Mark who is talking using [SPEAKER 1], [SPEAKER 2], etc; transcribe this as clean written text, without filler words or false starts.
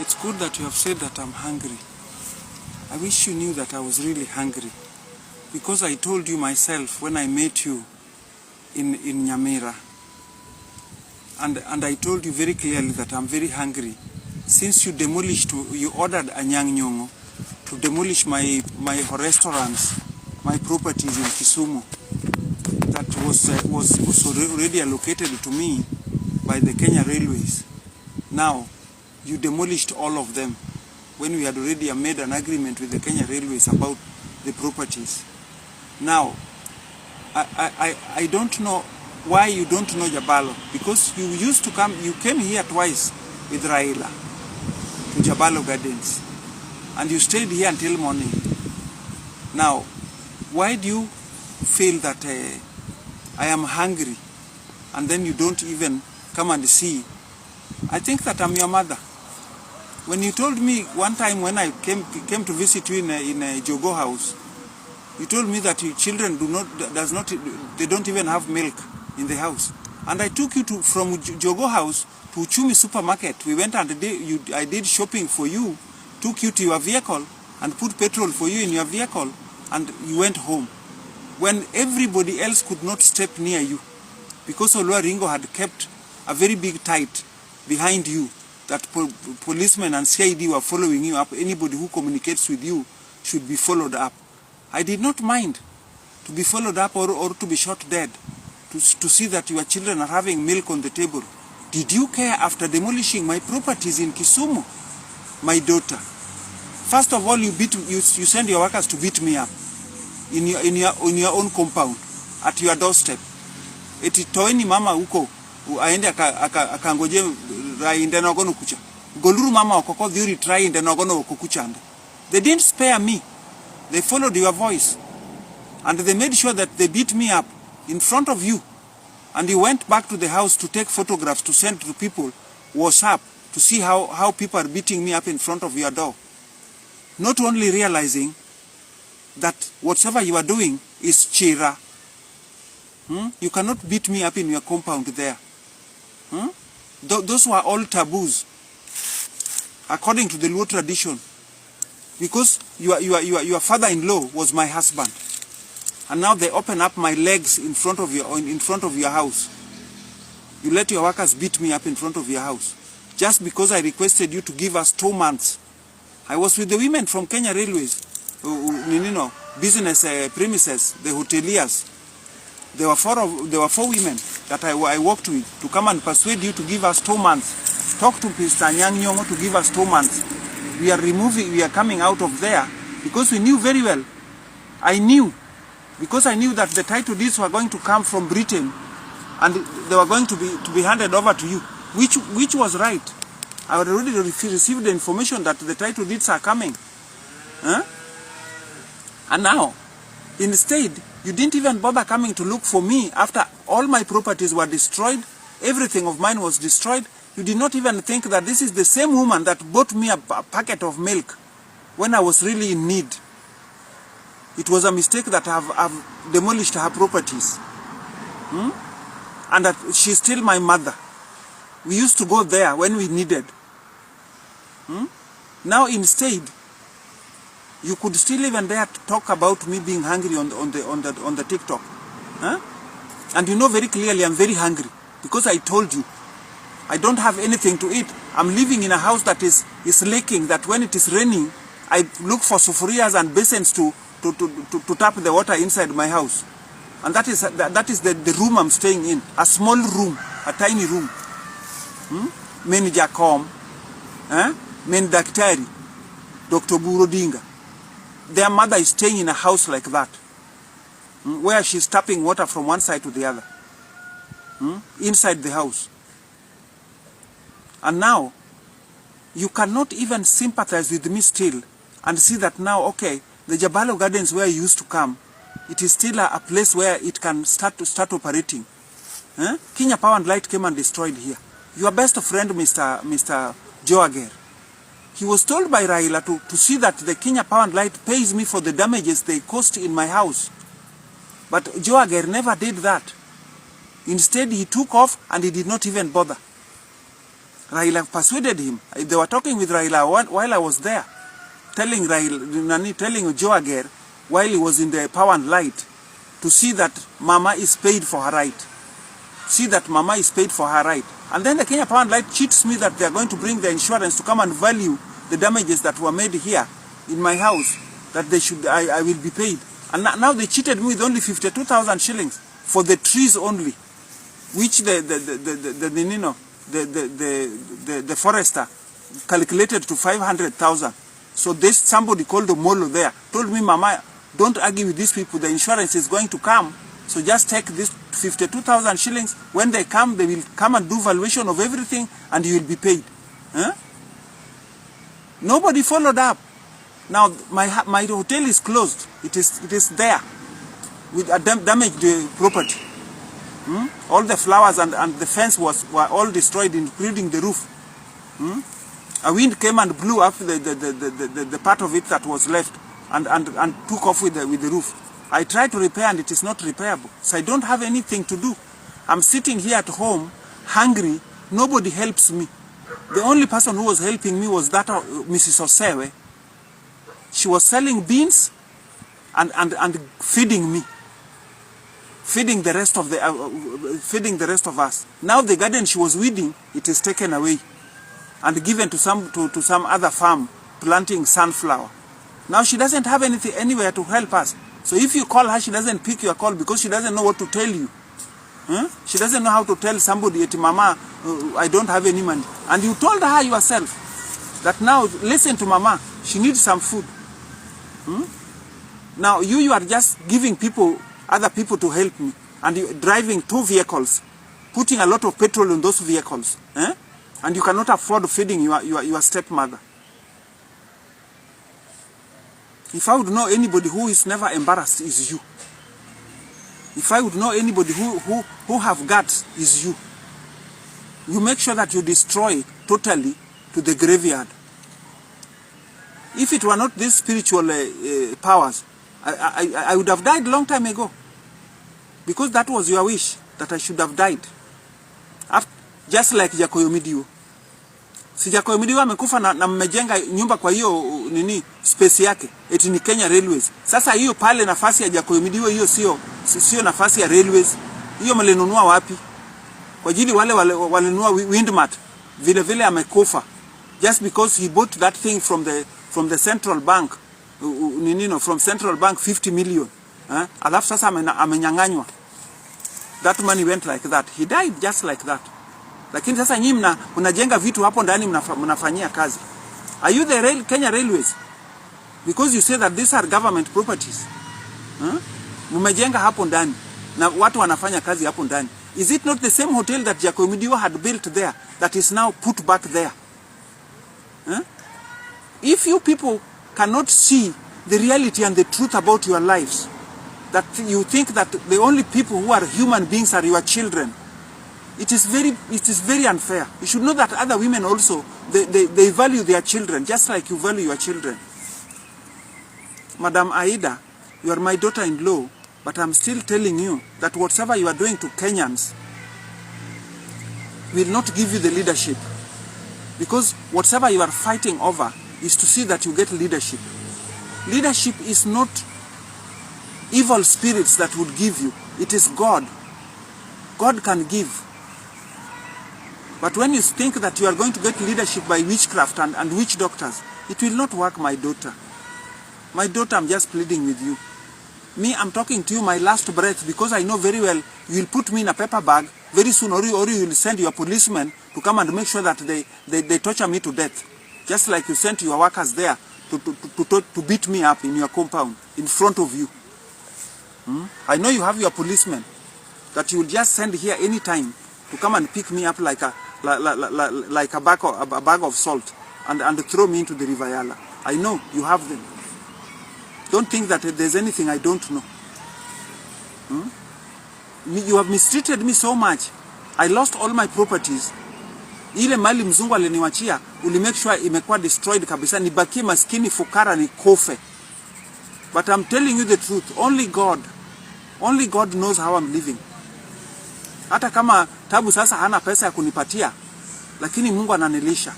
[SPEAKER 1] It's good that you have said that I'm hungry. I wish you knew that I was really hungry. Because I told you myself when I met you in Nyamira. And I told you very clearly that I'm very hungry. Since you ordered Anyang Nyong'o to demolish my restaurants, my properties in Kisumu, that was already allocated to me by the Kenya Railways. Now, you demolished all of them when we had already made an agreement with the Kenya Railways about the properties. Now, I don't know why you don't know Jabalo, because you came here twice with Raila to Jabalo Gardens, and you stayed here until morning. Now, why do you feel that I am hungry, and then you don't even come and see? I think that I'm your mother. When you told me one time when I came to visit you in a Jogo house, you told me that your children they don't even have milk in the house. And I took you from Jogo house to Uchumi supermarket. We went and I did shopping for you, took you to your vehicle and put petrol for you in your vehicle, and you went home. When everybody else could not step near you, because Olua Ringo had kept a very big tight behind you, that policemen and CID were following you up. Anybody who communicates with you should be followed up. I did not mind to be followed up or to be shot dead, to see that your children are having milk on the table. Did you care after demolishing my properties in Kisumu, my daughter? First of all, you send your workers to beat me up in your own compound, at your doorstep. Eti toeni mama huko aende akangoje rainde na gono kucha. Goluru mama okoko dhiuri try inde na gono okukuchanda. They didn't spare me. They followed your voice. And they made sure that they beat me up in front of you. And you went back to the house to take photographs to send to people WhatsApp to see how people are beating me up in front of your door. Not only realizing that whatever you are doing is chira. You cannot beat me up in your compound there. Those were all taboos, according to the Luo tradition. Because your father-in-law was my husband. And now they open up my legs in front of your house. You let your workers beat me up in front of your house. Just because I requested you to give us 2 months. I was with the women from Kenya Railways, business premises, the hoteliers. There were 4 women that I worked with to come and persuade you to give us 2 months. Talk to Mr. Anyang Nyong'o to give us 2 months. We are coming out of there because we knew very well. I knew that the title deeds were going to come from Britain and they were going to be handed over to you, which was right. I had already received the information that the title deeds are coming. And now, instead, you didn't even bother coming to look for me after all my properties were destroyed. Everything of mine was destroyed. You did not even think that this is the same woman that bought me a packet of milk when I was really in need. It was a mistake that I've demolished her properties. And that she's still my mother. We used to go there when we needed. Now instead, you could still even dare to talk about me being hungry on the TikTok. And you know very clearly I'm very hungry because I told you I don't have anything to eat. I'm living in a house that is leaking, that when it is raining, I look for sufurias and basins to tap the water inside my house. And that is the room I'm staying in. A small room, a tiny room. Meni Jakom, Meni Daktari, Dr. Odinga'S. Their mother is staying in a house like that, where she's tapping water from one side to the other, inside the house. And now, you cannot even sympathize with me still and see that now, okay, the Jabalo Gardens where you used to come, it is still a place where it can start operating. Kenya Power and Light came and destroyed here. Your best friend, Mr. Joager, he was told by Raila to see that the Kenya Power and Light pays me for the damages they caused in my house. But Joager never did that. Instead, he took off and he did not even bother. Raila persuaded him. They were talking with Raila while I was there, telling Joe Ager while he was in the Power and Light to see that Mama is paid for her right. See that Mama is paid for her right. And then the Kenya Power and Light cheats me that they are going to bring the insurance to come and value the damages that were made here in my house, that I will be paid. And now they cheated me with only 52,000 shillings for the trees only, which the forester calculated to 500,000. So somebody called the Molo there, told me, Mama, don't argue with these people, the insurance is going to come, so just take this 52,000 shillings. When they come, they will come and do valuation of everything and you will be paid. Huh? Nobody followed up. Now my hotel is closed. It is there with a damaged property. All the flowers and the fence were all destroyed, including the roof. A wind came and blew up the part of it that was left and took off with the roof. I tried to repair and it is not repairable. So I don't have anything to do. I'm sitting here at home, hungry. Nobody helps me. The only person who was helping me was that Mrs. Osewe. She was selling beans and feeding me, feeding the rest of us. Now the garden she was weeding, it is taken away and given to some other farm planting sunflower. Now she doesn't have anywhere to help us. So if you call her, she doesn't pick your call because she doesn't know what to tell you. She doesn't know how to tell somebody, Mama, I don't have any money. And you told her yourself that now, listen to Mama, she needs some food. Now you are just giving other people to help me, and you driving 2 vehicles, putting a lot of petrol in those vehicles, and you cannot afford feeding your stepmother. If I would know anybody who is never embarrassed, is you. If I would know anybody who have guts, is you. You make sure that you destroy totally to the graveyard. If it were not these spiritual powers, I would have died long time ago. Because that was your wish, that I should have died. Just like Jakoyomidio. Si Jakoyomidio amekufa na mmejenga nyumba kwa hiyo space yake, eti ni Kenya Railways. Sasa hiyo pale nafasi ya Jakoyomidio, hiyo sio nafasi ya Railways. Hiyo mlinunua wapi? Kwa ajili wale walinunua Windmat, vile amekufa. Just because he bought that thing from the central bank, from central bank 50 million. Alafu sasa amenyang'anywa. That money went like that. He died just like that. Lakini sasa nyinyi mnajenga vitu hapo ndani mnafanyia kazi. Are you the Kenya Railways? Because you say that these are government properties. Mmejenga hapo ndani na watu wanafanya kazi hapo ndani. Is it not the same hotel that Jakoyomidio had built there that is now put back there? If you people cannot see the reality and the truth about your lives, that you think that the only people who are human beings are your children, it is very unfair. You should know that other women also, they value their children just like you value your children. Madam Aida, you are my daughter-in-law, but I'm still telling you that whatever you are doing to Kenyans will not give you the leadership. Because whatever you are fighting over is to see that you get leadership. Leadership is not evil spirits that would give you. It is God. God can give. But when you think that you are going to get leadership by witchcraft and witch doctors, it will not work, my daughter. My daughter, I'm just pleading with you. Me, I'm talking to you my last breath because I know very well you will put me in a paper bag very soon, or you will send your policemen to come and make sure that they torture me to death. Just like you sent your workers there to beat me up in your compound, in front of you. I know you have your policemen that you will just send here anytime to come and pick me up like a bag of salt and throw me into the River Yala. I know you have them. Don't think that there's anything I don't know. You have mistreated me so much. I lost all my properties. Ile mali mzungu aliniwachia, uli make sure imekuwa destroyed kabisa, nibaki maskini fukara nikufe. But I'm telling you the truth, only God knows how I'm living. Hata kama Tabu sasa hana pesa ya kunipatia, lakini Mungu ananilisha.